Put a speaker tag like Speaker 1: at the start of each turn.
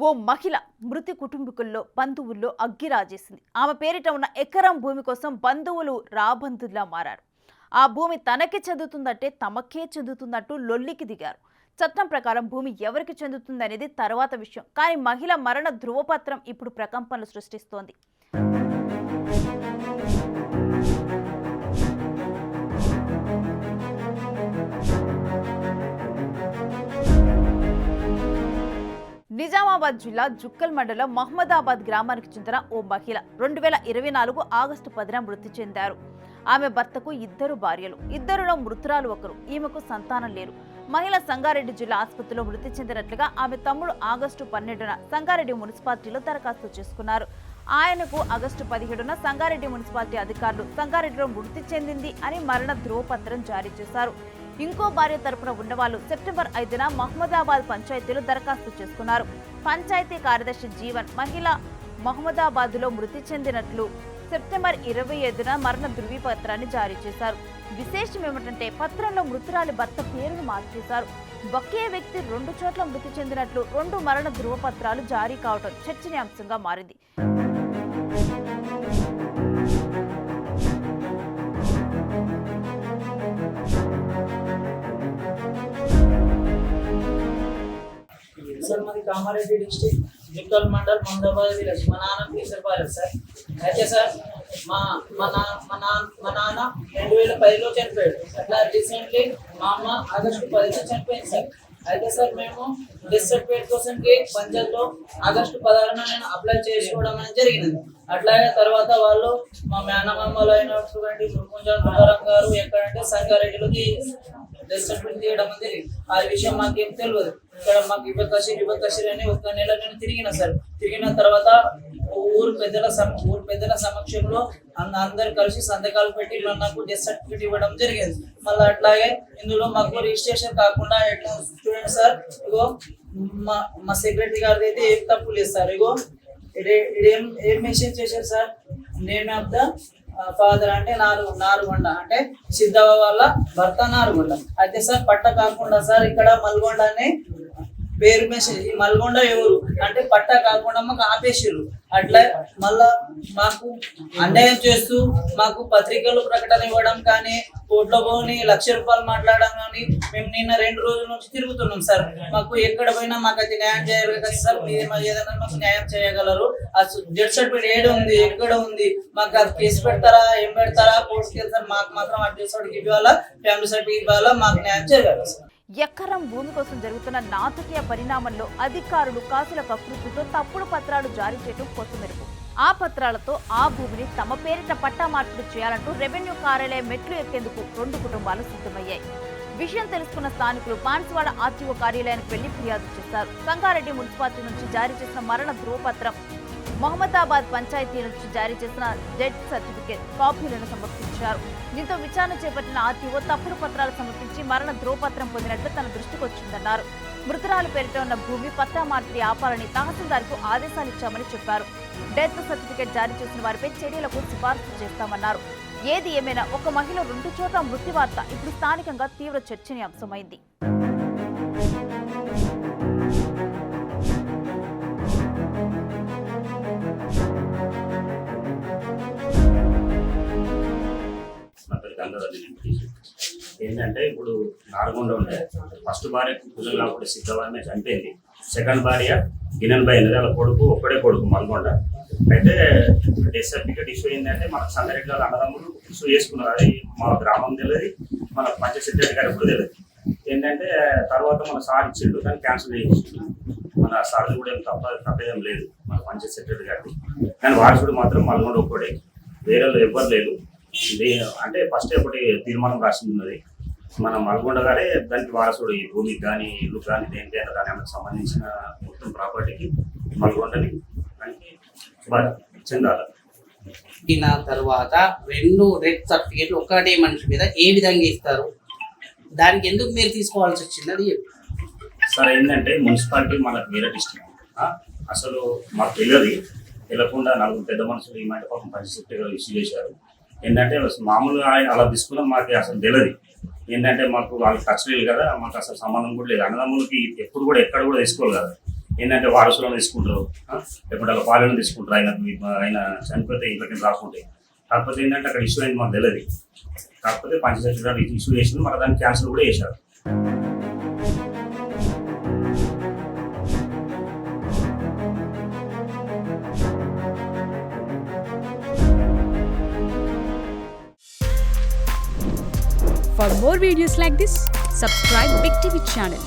Speaker 1: ఓ మహిళ మృతి కుటుంబీకుల్లో బంధువుల్లో అగ్గి రాజేసింది. ఆమె పేరిట ఉన్న ఎకరం భూమి కోసం బంధువులు రాబందుల్లా మారారు. ఆ భూమి తనకే చెందుతుందంటే తమకే చెందుతున్నట్టు లొల్లికి దిగారు. చట్టం ప్రకారం భూమి ఎవరికి చెందుతుందనేది తర్వాత విషయం. కానీ మహిళ మరణ ధృవపత్రం ఇప్పుడు ప్రకంపనలు సృష్టిస్తోంది. నిజామాబాద్ జిల్లా జుక్కల్ మండలం మహమ్మదాబాద్ గ్రామానికి చెందిన ఓ మహిళ 2024 ఆగస్టు 10న మృతి చెందారు. ఆమె భర్తకు 2 భార్యలు, 2లో మృతురాలు ఒకరు. ఈమెకు సంతానం లేరు. మహిళ సంగారెడ్డి జిల్లా ఆసుపత్రిలో మృతి చెందినట్లుగా ఆమె తమ్ముడు ఆగస్టు 12న సంగారెడ్డి మున్సిపాలిటీలో దరఖాస్తు చేసుకున్నారు. ఆయనకు ఆగస్టు 17న సంగారెడ్డి మున్సిపాలిటీ అధికారులు సంగారెడ్డిలో మృతి చెందింది అని మరణ ధృవపత్రం జారీ చేశారు. ఇంకో భార్య తరపున ఉన్నవాళ్లు సెప్టెంబర్ 5న మహమ్మదాబాద్ పంచాయతీలో దరఖాస్తు చేసుకున్నారు. పంచాయతీ కార్యదర్శి జీవన్ మహిళ మహమ్మదాబాద్లో మృతి చెందినట్లు సెప్టెంబర్ 25న మరణ ధృవపత్రాన్ని జారీ చేశారు. విశేషం ఏమిటంటే పత్రంలో మృతురాలి భర్త పేరును మార్చేశారు. ఒకే వ్యక్తి 2 చోట్ల మృతి చెందినట్లు 2 మరణ ధృవపత్రాలు జారీ కావడం చర్చనీయాంశంగా మారింది.
Speaker 2: सर मादी कामारेड्डी डिस्ट्रिक्ट जुक्कल मंडल ममदाबाद विलेज మా నాన్న తీసర్పాలెం సార్. అయితే సార్ మా నాన్న 2010లో చనిపోయాడు. అట్లా రీసెంట్లీ మా అమ్మ ఆగస్టు 10న చనిపోయింది సార్. అయితే సార్ మేము డెత్ సర్టిఫికేట్ కోసంకి పంచాయత్లో ఆగస్టు 16న నేను అప్లై చేసుకోవడం అనేది జరిగినది. అట్లాగే తర్వాత వాళ్ళు మా మేనమామలు అయినటువంటి ముకుంజారం గారు ఎక్కడంటే సంగారెడ్డిలోకి డెత్ సర్టిఫికేట్ తీయడం జరిగింది. ఆ విషయం మాకేం తెలియదు. ఇక్కడ మాకు ఇవ్వకసిరి అని 1 నెల నేను తిరిగిన సార్. తిరిగిన తర్వాత ఊరు పెద్దల సమక్షంలో అందరు కలిసి సంతకాలు పెట్టి నాకు డెత్ సర్టిఫికేట్ ఇవ్వడం జరిగింది. మళ్ళీ అట్లాగే ఇందులో మాకు రిజిస్ట్రేషన్ కాకుండా ఎట్లా చూడండి సార్, ఇగో మా సెక్రటరీ గారిది అయితే ఏం తప్పు లేదు సార్. ఇగో ఏం మెన్షన్ చేశారు sir, name of the father అంటే నారుగొండ అంటే సిద్ధవ్వ వాళ్ళ భర్త నారుగొండ. అయితే సార్ పట్ట కాకుండా సార్ ఇక్కడ మల్గొండ అనే పేరు మెసేజ్. ఈ మల్గొండ ఎవరు అంటే పట్ట కాకుండా మాకు ఆపేసారు. అట్లా మళ్ళా మాకు అన్యాయం చేస్తూ మాకు పత్రికలు ప్రకటన ఇవ్వడం కానీ కోర్టులో పోని ₹1,00,000 మాట్లాడడం కానీ మేము నిన్న 2 రోజుల నుంచి తిరుగుతున్నాం సార్. మాకు ఎక్కడ పోయినా మాకు అయితే న్యాయం చేయాలి కదా సార్. మీరు ఏదైనా మాకు న్యాయం చేయగలరు. ఆ డెత్ సర్టిఫికేట్ ఏడు ఉంది, ఎక్కడ ఉంది, మాకు అది కేసు పెడతారా, ఏం పెడతారా, కోర్టుకి వెళ్తారు. మాకు మాత్రం ఆ డెత్ సర్టిఫికేట్ ఇవ్వాలా, ఫ్యామిలీ సర్టిఫికేట్ ఇవ్వాలా, మాకు న్యాయం చేయగలరు సార్.
Speaker 1: ఎకరం భూమి కోసం జరుగుతున్న నాటకీయ పరిణామంలో అధికారులు కాసుల కకృతితో తప్పుడు పత్రాలు జారీ చేయడం కొసమెరుపు. ఆ పత్రాలతో ఆ భూమిని తమ పేరిట పట్టా మార్పిడి చేయాలంటూ రెవెన్యూ కార్యాలయం మెట్లు ఎక్కేందుకు 2 కుటుంబాలు సిద్ధమయ్యాయి. విషయం తెలుసుకున్న స్థానికులు బాన్సువాడ ఆర్టీఓ కార్యాలయానికి వెళ్లి ఫిర్యాదు చేశారు. సంగారెడ్డి మున్సిపాలిటీ నుంచి జారీ చేసిన మరణ ధృవపత్రం, మహమ్మదాబాద్ పంచాయతీ నుంచి జారీ చేసిన డెత్ సర్టిఫికేట్ కాపీలను సమర్పించారు. దీంతో విచారణ చేపట్టిన ఆర్టీఓ తప్పుడు పత్రాలు సమర్పించి మరణ ధృవపత్రం పొందినట్లు తన దృష్టికి వచ్చిందన్నారు. మృతురాలు పేరిట ఉన్న భూమి పట్టా మార్పిడి ఆపాలని తహసీల్దార్కు ఆదేశాలిచ్చామని చెప్పారు. డెత్ సర్టిఫికేట్ జారీ చేసిన వారిపై చర్యలకు సిఫార్సు చేస్తామన్నారు. ఏది ఏమైనా ఒక మహిళ 2 చోట్ల మృతి వార్త ఇప్పుడు స్థానికంగా తీవ్ర చర్చనీయాంశమైంది.
Speaker 3: ఏంటంటే ఇప్పుడు నారుగొండ ఉండే ఫస్ట్ భార్యకు పిల్లలు కాకుండా సిద్ధవారిని చనిపోయింది. సెకండ్ భార్య గినెన్ బాయ్ వాళ్ళ కొడుకు ఒక్కడే కొడుకు మల్గొండ. అయితే డెత్ సర్టిఫికేట్ ఇష్యూ ఏంటంటే మన సంగారెడ్డిలో అన్నదమ్ములు ఇష్యూ చేసుకున్నారు. అది మా గ్రామం తెలియదు, మన పంచాయత్ సెక్రటరీ గారికి కూడా తెలియదు. ఏంటంటే తర్వాత మన సార్ ఇచ్చిండు కానీ క్యాన్సిల్ చేయించిండు. మన సార్ కూడా ఏం తప్పేదేం లేదు మన పంచాయత్ సెక్రటరీ గారికి. కానీ వారసుడు మాత్రం మల్గొండ ఒక్కడే, వేరే ఎవ్వరు లేదు. అంటే ఫస్ట్ ఒకటి తీర్మానం రాసి ఉన్నది, మన మల్గొండ గారే దానికి వారసుడు. ఈ భూమికి కానీ ఇల్లు కానీ దేనికైనా దాని ఆమెకు సంబంధించిన మొత్తం ప్రాపర్టీకి మల్గొండని దానికి చెందాలి.
Speaker 4: తర్వాత 2 డెత్ సర్టిఫికేట్లు ఒక్కటే మనిషి మీద ఏ విధంగా ఇస్తారు, దానికి ఎందుకు మీరు తీసుకోవాల్సి వచ్చింది అది
Speaker 3: సార్. ఏంటంటే మున్సిపాలిటీ మనకు వేరే డిస్ట్రిక్ట్, అసలు మాకు తెలియకుండా 4 పెద్ద మనుషులు ఈ మాట పాపం పంచాయతీ ఇష్యూ చేశారు. ఏంటంటే మామూలుగా అలా తీసుకున్నాం, మాకు అసలు తెలియదు. ఏంటంటే మాకు వాళ్ళకి టచ్ లేదు కదా, మాకు అసలు సంబంధం కూడా లేదు. అన్నదమ్ములకి ఎప్పుడు కూడా ఎక్కడ కూడా తీసుకోవాలి కదా. ఏంటంటే వారసులను తీసుకుంటారు, లేకుంటే వాళ్ళ పాలన తీసుకుంటారు. ఆయన చనిపోతే ఇప్పటికీ రాకుంటాయి. కాకపోతే ఏంటంటే అక్కడ ఇష్యూ అయింది మాకు తెలియదు. కాకపోతే పంచాయతీ ఇష్యూ చేసింది, మన దాన్ని క్యాన్సిల్ కూడా చేశారు.
Speaker 5: For more videos like this, subscribe Big TV channel.